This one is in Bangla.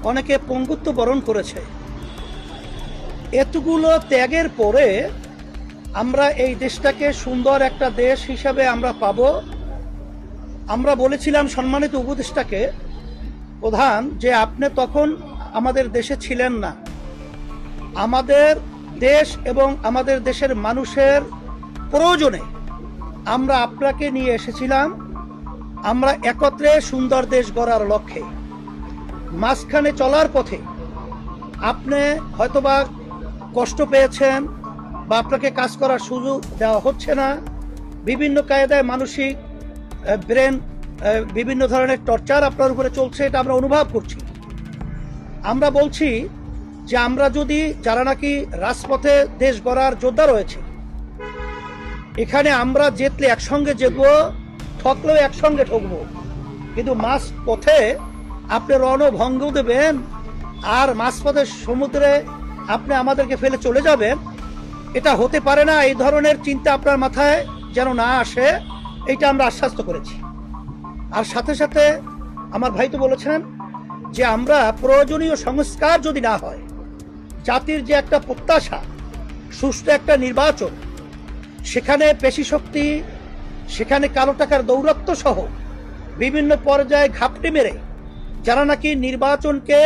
অনেকে পঙ্গুত্ব বরণ করেছে। এতগুলো ত্যাগের পরে আমরা এই দেশটাকে সুন্দর একটা দেশ হিসাবে আমরা পাব। আমরা বলেছিলাম সম্মানিত উপদেষ্টাকে প্রধান যে আপনি তখন আমাদের দেশে ছিলেন না। আমাদের দেশ এবং আমাদের দেশের মানুষের প্রয়োজনে আমরা আপনাকে নিয়ে এসেছিলাম। আমরা একত্রে সুন্দর দেশ গড়ার লক্ষ্যে মাঝখানে চলার পথে আপনি হয়তোবা কষ্ট পেয়েছেন বা আপনাকে কাজ করার সুযোগ দেওয়া হচ্ছে না, বিভিন্ন কায়দায় মানসিক ব্রেন বিভিন্ন ধরনের টর্চার আপনার উপরে চলছে, এটা আমরা অনুভব করছি। আমরা বলছি যে আমরা যদি যারা নাকি রাজপথে দেশ গড়ার যোদ্ধা রয়েছে, এখানে আমরা জিতলে একসঙ্গে জিতবো, ঠকলেও একসঙ্গে ঠকবো, কিন্তু মাঝ পথে আপনি রণভঙ্গ দেবেন আর মাঝপথে সমুদ্রে আপনি আমাদেরকে ফেলে চলে যাবেন, এটা হতে পারে না। এই ধরনের চিন্তা আপনার মাথায় যেন না আসে, এইটা আমরা আশ্বস্ত করেছি। আর সাথে সাথে আমার ভাই তো বলেছেন যে আমরা প্রয়োজনীয় সংস্কার যদি না হয়, জাতির যে একটা প্রত্যাশা সুষ্ঠু একটা নির্বাচন, সেখানে পেশি শক্তি, সেখানে কালো টাকার দৌরাত্ম্য সহ বিভিন্ন পর্যায়ে ঘাপটি মেরে যারা নাকি নির্বাচনকে